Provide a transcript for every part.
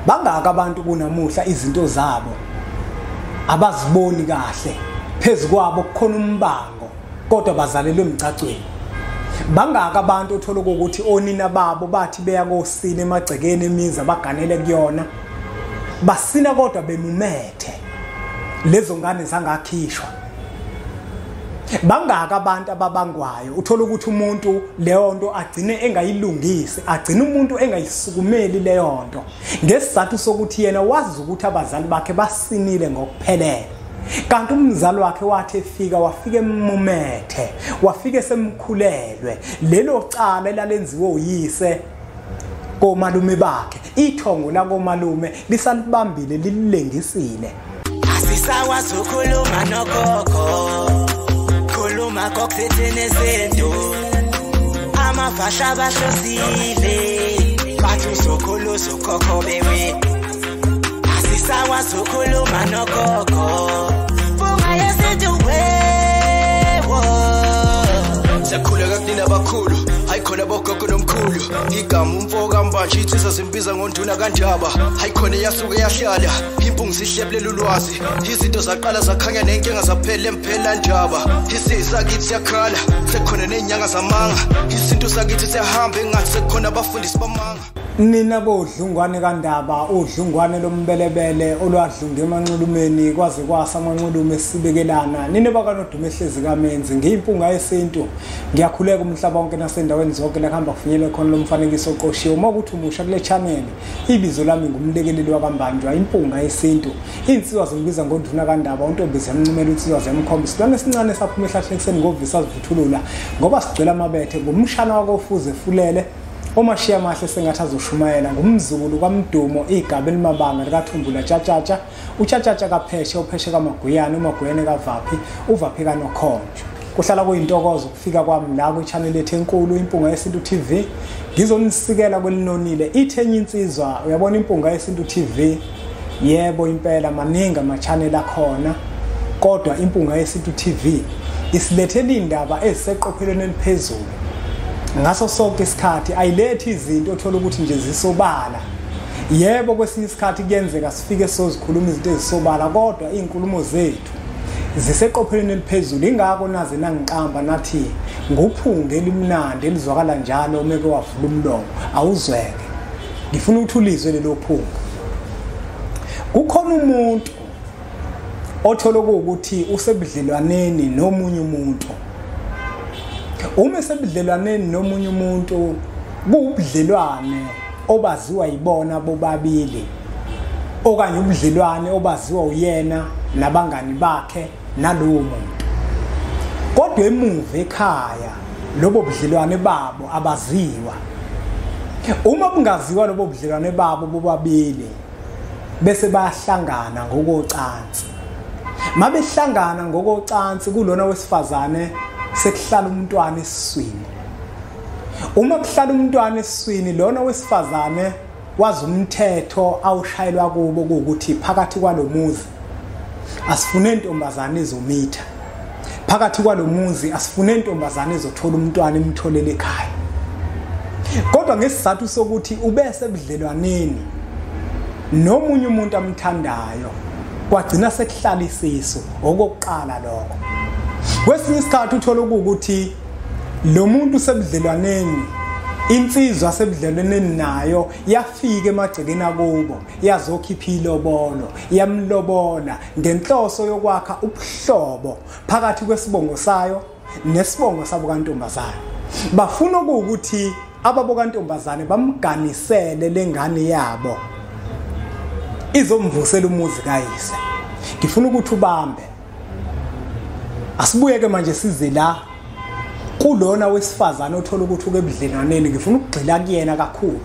bangaka abantu kunamuhla izinto zabo abaziboni kahle phezukwabo kukhona umbango kodwa bazalelwe emgcagcweni. Bangaka abantu othola ukuthi onina babo bathi beya kosini emagcekeni emizi abaganele kuyona basina kodwa bemumethe lezo ngane zangakhishwa. Bangaka abantu ababangwayo uthola ukuthi umuntu leyo nto agcine engayilungisi, agcine umuntu engayisukumeli leyo nto ngesizathu sokuthi yena wazi ukuthi abazali bakhe basinile ngokuphelele. Kanti umzali wakhe wathi efika wafike emumethe, wafike semkhulelwe lelo cala elalenziwe uyise komalume bakhe, ithongo la komalume lisalibambile lilengisile. Asisakwazi ukukhuluma nogogo, khuluma kokuthethe nezinto amavasha abahlosile bathi usokhuluza ugogo bewe. Asisakwazi ukukhuluma nogogo bunga yezinto wewo siyakhuleka kunina abakhulu hayikhona bogogo nomkhulu igama umfoka mbanje itsisa simbiza ngonduna kanjaba hayikhona yasuke yahlala impungu sihlebelela ulwazi izinto zaqala zakhanya nenkinga zaphela emphela njaba isisa kithi siyakhala sekhona nenyanga zamanga izinto sakithi siyahamba engathi sekhona abafundisi bamanga. Nina bodlungwane kaNdaba, udlungwane lombelebele olwadlunga emanxulumeni kwaze kwasa amanxulume esibekelana. Nina bakanodume ehlezi kaMenzi ngiyimpunga yesintu. Ngiyakhuleka umhlaba wonke nasendaweni zonke la kuhamba kufinyele khona lomfanekiso oqoshiwe. Uma kuthi umusha kule channel, ibizo lami ngumlekeleli wakambanjwa impunga yesintu. Insizwa zimbiza ngonduna kaNdaba, untombizi yamncumela insizwa zemkhomba. Silwane esincane saphuma ehlahleni ekseni ngovisa sivuthulula ngoba sigcwele amabethe ngumshana wakofuze fulele. Omashiya mahle sengathi azoshumayela ngumzukulu kaMdumo igaba elimabanga likaThumbula Tshatatsha, uTshatatsha kaPheshe, uPheshe kaMaguyane, uMaguyane kaVaphi, uVaphi kaNokhonjo. Kuhlala kuyintokozo ukufika kwami la ku channel yethu enkulu impunga yesintu TV. Ngizonisikela kwelinonile ithenye insizwa. Uyabona impunga yesintu TV, yebo impela maningi ama channel akhona, kodwa impunga yesintu TV isilethela indaba eziseqophelweni eliphezulu. Ngaso sonke isikhathi ayilethi izinto othola ukuthi nje zisobala. Yebo kwesinye isikhathi kuyenzeka sifike sozikhuluma izinto ezisobala kodwa izinkulumo zethu ziseqophelweni eliphezulu. Ingakho naze nangiqamba nathi nguphunge elimnandi elizwakala njalo meke wavula umlomo awuzweke. Ngifuna uthulizwe lelo phunga. Kukhona umuntu othola ukuthi usebudlelwaneni nomunye umuntu. Uma sebudlelwaneni nomunye umuntu kubudlelwane obaziwa yibona bobabili okanye ubudlelwane obaziwa uyena nabangani bakhe nalowo muntu. Kodwa emuva ekhaya lobo budlelwane babo abaziwa. Uma bungaziwa lobo budlelwane babo bobabili bese bayahlangana ngokocansi. Mabehlangana ngokocansi kulona wesifazane sekuhlala umntwana esiswini. Uma kuhlala umntwana esiswini lona wesifazane wazi umthetho awushayelwa kubo ukuthi phakathi kwalomuzi asifune intombazane ezomitha. Phakathi kwalomuzi asifune intombazane ezothola umntwana imtholele ekhaya. Kodwa ngesizathu sokuthi ubese budlelwaneni nomunye umuntu amthandayo kwagcina sekuhlala isisu okokuqala lokho. Kwesinye isikhathi uthola ukuthi lo muntu sebudlelwaneni, insizwa sebudlelwaneni nayo yafika emagcekeni akubo, yazokhipha ilobolo, yamlobola ngenhloso yokwakha ubuhlobo phakathi kwesibongo sayo nesibongo sabo kantombazane. Bafuna ukuthi ababo kantombazane bamganisele lengane yabo izomvusela umuzi kayise. Ngifuna ukuthi ubambe. Asibuyeke manje size la kulona wesifazane othola ukuthi ukebudlelwaneni. Ngifuna ukugxila kuyena kakhulu.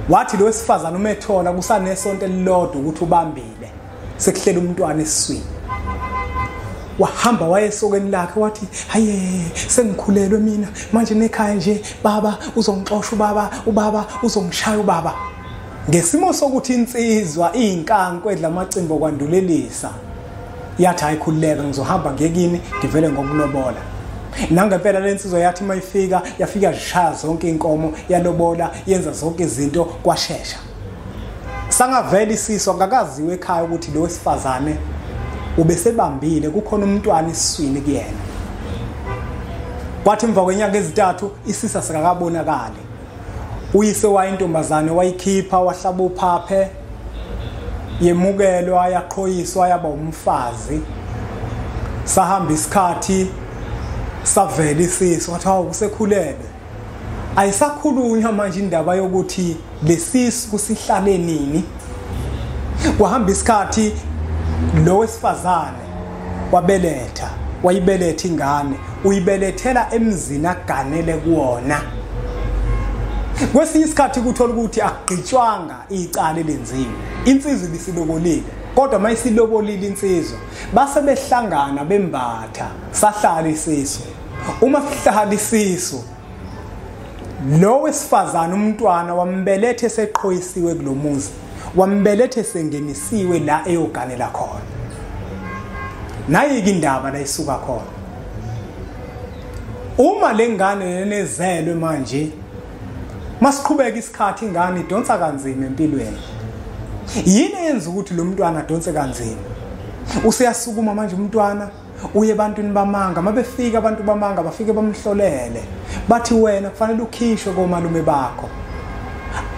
Wathi lo wesifazane umethola kusanesonto elilodwa ukuthi ubambile sekuhlela umntwana esiswini. Wahamba wayesokeni lakhe wathi haye sengikhulelwe mina manje nekhaya nje baba uzongixosha ubaba uzongishaya ubaba. Ngesimo sokuthi insizwa inkanko edla amacimbo kwandulelisa yathi ayikhululeka ngizohamba ngekini ngivele ngokulobola. Nangempela lensizwa yathi mayifika yafika zishaya zonke inkomo yalobola yenza zonke izinto kwashesha. sangavela isiswa ngakaziwe ekhaya ukuthi lo wesifazane ubesebambile kukhona umntwana esiswini kuyena. Kwathi emva kwenyanga ezithathu isisa sikakabonakali. Uyise wayintombazane wayikhipha wahlaba uphaphe yemukelwa yaqhoyiswa yaba umfazi. Sahamba isikhathi savela isiswa wathi hawu kusekhulelwe. Ayisakhulunywa manje indaba yokuthi lesisu kusihlale nini. Kwahamba isikhathi lo wesifazane wabeletha wayibeletha ingane uyibelethela emzini aganele kuwona. Kwesinye isikhathi kuthola ukuthi akugcitshwanga icala lenziwe. Insizwa ibisilobolile kodwa mayisilobolile insizwa base behlangana bembatha sahlala isisu. Uma sihlala isisu lo wesifazane umntwana wambelethe seqhoyisiwe kulomuzi wambelethe sengenisiwe la eyoganela khona. Nayike indaba la isuka khona. Uma lengane nezelwe manje masiqhubeka isikhathi ingane idonsa kanzima empilweni. Yini yenza ukuthi lo mntwana adonse kanzima? Useyasukuma manje umntwana uye ebantwini bamanga mabefika abantu bamanga bafike bamhlolele bathi wena kufanele ukhishwe komalume bakho.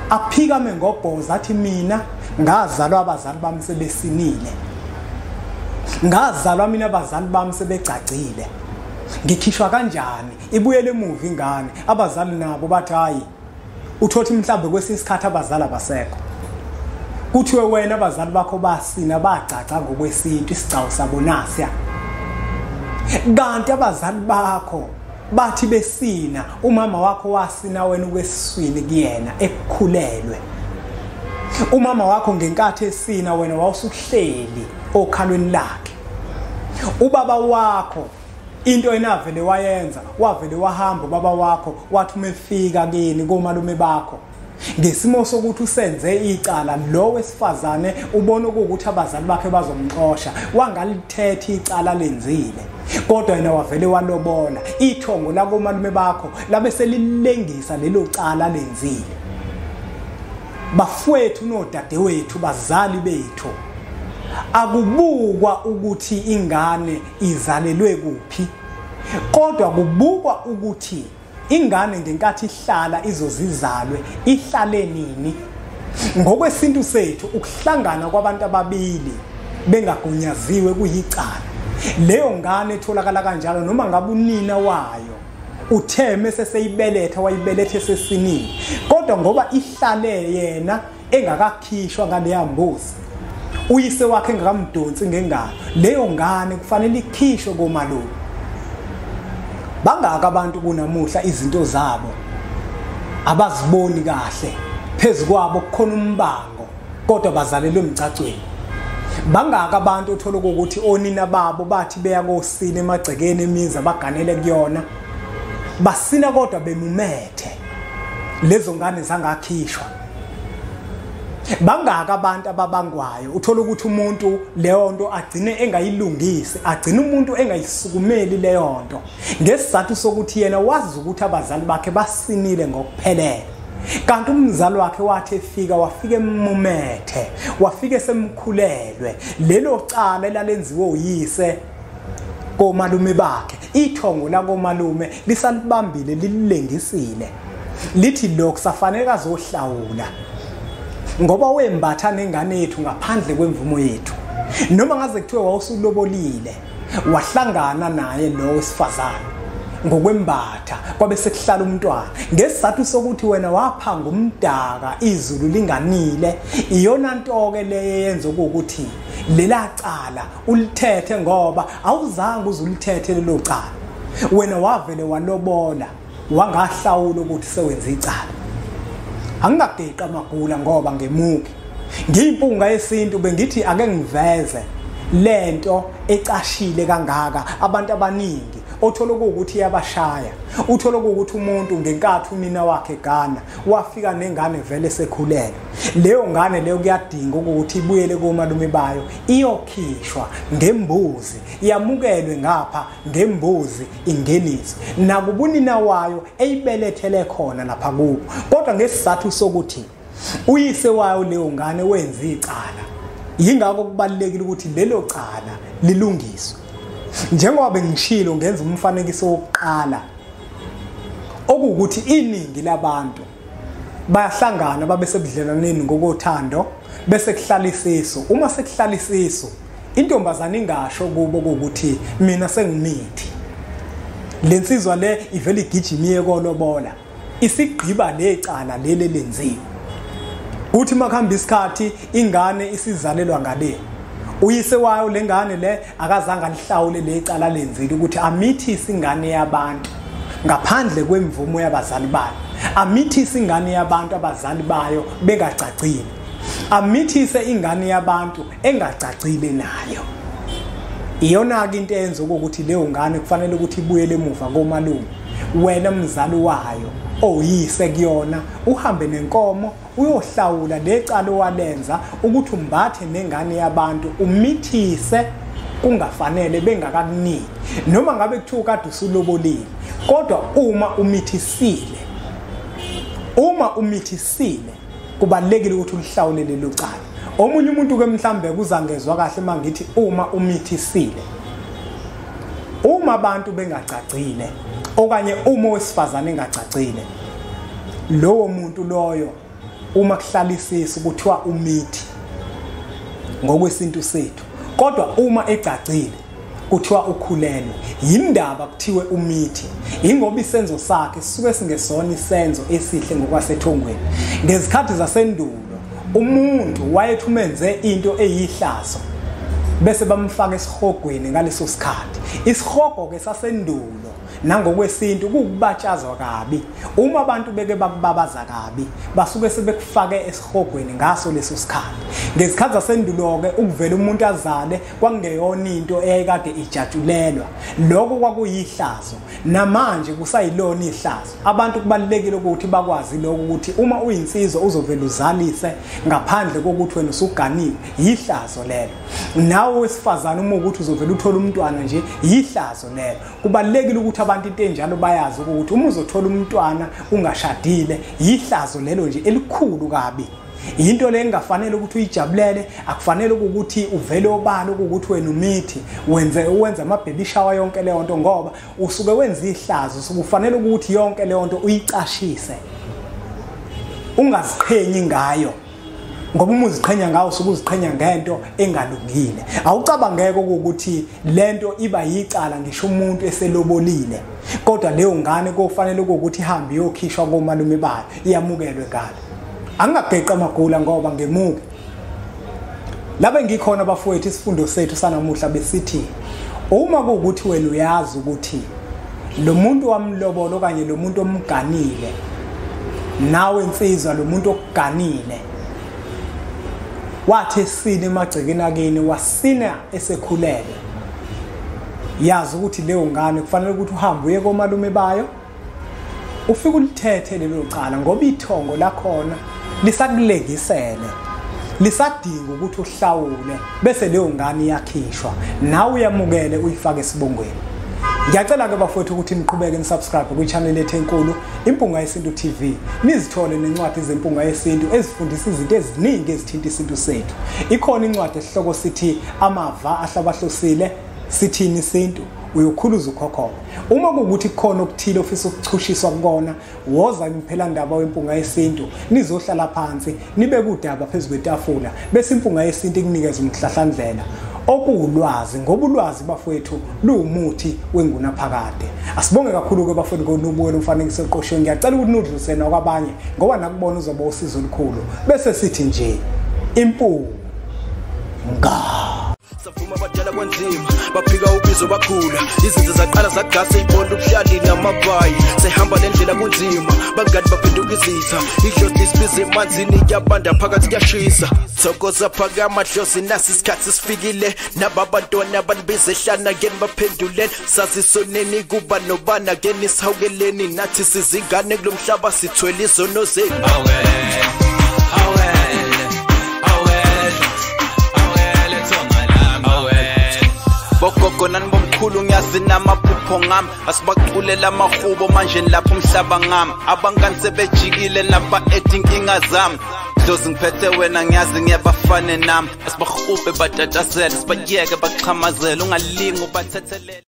Aphikame ngobhoza athi mina ngazalwa abazali bami sebesinile. Ngazalwa mina abazali bami sebegcagcile. Ngikhishwa kanjani? Ibuyele emuva ingane. Abazali nabo bathi hayi uthothi mhlambe kwesisikhathi abazali abasekho. Kuthiwe wena abazali bakho basina bagcaca ngokwesintu isicawu sabo nasiya. Kanti abazali bakho bathi besina umama wakho wasina wena ukwesiswini kuyena ekukhulelwe. Umama wakho ngenkathi esina wena wawusuhleli okhalweni lakhe. Ubaba wakho into enavele wayenza wavele wahamba ubaba wakho wathi umefika kini komalume bakho ngesimo sokuthi usenze icala lo wesifazane ubona ukuthi abazali bakhe bazomxosha wangalithetha icala lenzile kodwa yena wavele walobola ithongo la komalume bakho labe selilengisa lelo cala lenzile. Bafowethu nodadewethu bazali bethu akubukwa ukuthi ingane izalelwe kuphi kodwa kubukwa ukuthi ingane ngenkathi ihlala izozizalwe ihlale nini. Ngokwesintu sethu ukuhlangana kwabantu ababili bengagunyaziwe kuyicala. Leyo ngane etholakala kanjalo noma ngabe unina wayo utheme seseyibeletha wayibelethe sesinini kodwa ngoba ihlale yena engakakhishwa ngaleya mbuzi uyise wakhe engakamdonsi ngengalo leyo ngane kufanele ikhishwe komalume. Bangaka abantu kunamuhla izinto zabo abaziboni kahle phezukwabo kukhona umbango kodwa bazalelwe emcacweni. Bangaka abantu othola ukuthi onina babo bathi beya kosini emagcekeni emizi abaganele kuyona basina kodwa bemumethe lezo ngane zangakhishwa. Bangaka abantu ababangwayo uthola ukuthi umuntu leyo nto agcine engayilungisi agcine umuntu engayisukumeli leyo nto ngesizathu sokuthi yena wazi ukuthi abazali bakhe basinile ngokuphelele kanti umzali wakhe wathi efika wafike emumethe wafike semkhulelwe lelo cala elalenziwe uyise komalume bakhe ithongo la komalume lisalibambile lilengisile lithi lokusafanele azohlawula ngoba wembatha nengane yethu ngaphandle kwemvumo yethu noma ngaze kuthiwe wawusulobolile wahlangana naye lo wesifazane ngokwembatha kwabe sekuhlala umntwana ngesizathu sokuthi wena waphanga umdaka izulu linganile iyona nto ke leyo yenza ukuthi lela cala ulithethe ngoba awuzange uzulithethe lelo cala wena wavele walobola wangahlawula ukuthi sewenza icala. Angingadeqa amagula ngoba ngemuki ngiyimpunga yesintu bengithi ake ngiveze lento ecashile kangaka abantu abaningi othola ukuthi yabashaya uthola ukuthi umuntu ngenkathi unina wakhe Ghana wafika nengane vele sekhulelwe leyo ngane leyo kuyadinga ukuthi ibuyele komalume bayo iyokhishwa ngembuzi yamukelwe ngapha ngembuzi ingeniso nakubunina wayo eyibelethele khona lapha kubo kodwa ngesizathu sokuthi uyise wayo leyo ngane wenza icala yingakho kubalekile ukuthi lelo cala lilungiswe njengoba bengishilo ngenza umfanekiso wokuqala okuwukuthi iningi labantu bayahlangana babe sebudlelaneni ngokothando bese kuhlala isiso uma sekuhlala isiso intombazana ingasho kubo ukuthi mina sengimithi lensizwa le ivele igijimiye kolobola isigqiba lecala lele lenziwe uthi makhamba isikhathi ingane isizalelwa ngale uyise wayo lengane le akazange alihlawule lecala lenzile ukuthi amithise ingane yabantu ngaphandle kwemvumo yabazali bayo amithise ingane yabantu abazali bayo bengacacile amithise ingane yabantu engacacile nayo iyona ke into enzo ukuthi leyo ngane kufanele ukuthi ibuyele emuva komalume wena mzali wayo oyise kuyona uhambe nenkomo uyohlawula lecala walenza ukuthi umbathe nengane yabantu umithise kungafanele bengakakuniki noma ngabe kuthiwa kade usulobolile kodwa uma umithisile kubalekile ukuthi ulihlawule lelo cala omunye umuntu ke mhlambe kuzangezwa kahle mangithi uma umithisile uma abantu bengacacile okanye uma wesifazane engacacile lowo muntu loyo uma kuhlalisisa kuthiwa umithi ngokwesintu sethu kodwa uma ecacile kuthiwa ukhulelwe yindaba kuthiwe umithi ingoba isenzo sakhe sisuke singesona isenzo esihle ngokwasethongweni ngezikhathi zasendulo umuntu wayethumenze into eyihlazo bese bamfaka esihogweni ngaleso sikhathi isihogo ke sasendulo nangokwesintu kukubatshazwa kabi uma abantu beke bakubabaza kabi basuke sebekufake esihogweni ngaso leso sikhathi ngezikhathi zasendulo ke ukuvela umuntu azale kwangeyona into eyayikade ijatshulelwa lokho kwakuyihlazo namanje kusayilona ihlazo abantu kubalekile ukuthi bakwazi lokho ukuthi uma uyinsizwa uzovela uzalise ngaphandle kokuthi wena usuganiwe yihlazo lelo nawe wesifazana uma ukuthi uzovela uthola umntwana nje yihlazo lelo kubalekile ukuthi abantu into enjalo bayazi ukuthi uma uzothola umntwana ungashadile yihlazo lelo nje elikhulu kabi into le engafanele ukuthi uyijabulele akufanele ukuthi uvele obala ukuthi wena umithi wenza ama baby shower yonke leyo nto ngoba usuke wenza ihlazo sokufanele ukuthi yonke leyo nto uyicashise ungaziqhenyi ngayo ngoba uma uziqhenya ngawo sokuziqhenya ngento engalungile awucabangeke ukuthi lento iba yicala ngisho umuntu eselobolile kodwa leyo ngane kofanele ukuthi ihambe yokhishwa komalume bayo iyamukelwe ngalo angabheqa amagula ngoba ngemuke labe ngikhona bafowethu isifundo sethu sanamuhla besithi uma kuukuthi wena uyazi ukuthi lo muntu wamlobola okanye lo muntu omganile nawe insizwa lo muntu okuganile wathi sini emagcekeni akini wasina esekhulele yazi ukuthi leyo ngane kufanele ukuthi uhambe uye komalume bayo ufike ulithethe lelo cala ngoba ithongo lakhona lisakulegisele lisadinga ukuthi uhlawule bese leyo ngane yakhishwa nawe uyamukele uyifake esibongweni ngiyacela ke bafowethu ukuthi niqhubeke nisubscribe kwi-channel yethu enkulu Impunga Yesintu TV nizithole nencwadi zempunga yesintu ezifundisa izinto eziningi ezithinta isintu sethu ikhona incwadi esihloko sithi amava ahlabahlosile sithini isintu uyokhuluza ukhokho uma kuukuthi kukhona okuthile ofisa ukuchushiswa kukona woza imphelandaba wempunga yesintu nizohlala phansi nibe kudaba phezulu kwetafula bese impunga yesintu ikunikeza umhlahlandlela okuulwazi ngoba ulwazi bafowethu luwumuthi wenguna phakade asibonge kakhulu ke bafowethu ngonubuwelo umfanekiso eqoshweni ngiyacela ukuthi nudlulise nakwabanye ngoba nakubona uzoba usizo olukhulu bese sithi nje impunga Safuma badala kwanzima baphika ubizo bakhula izinto zaqala zagasa ibona ubuhlali namabhayi sehamba lendlela kunzima bangani baphenduka izitha idlozi isibize emanzini yabanda phakathi kuyashisa thokoza phakama dlozi nasi isikhathi sifikile nababantwana banibize ehlana ngeni baphenduleni sazisoneni kuba nobana ngeni sihawukeleni nathi sizingane kulomhlaba sithwele izono zethu Bogogo nanibomkhulu ngiyazi namaphupho ngami asibaculela amahubo manje lapho umhlaba ngami abangani sebejikile naba ethi inkinga zami dozi ngiphethe wena ngiyazi ngiyabafane nami asibahube batatasela sibayeke baqhamazela ungalingi ubathethelele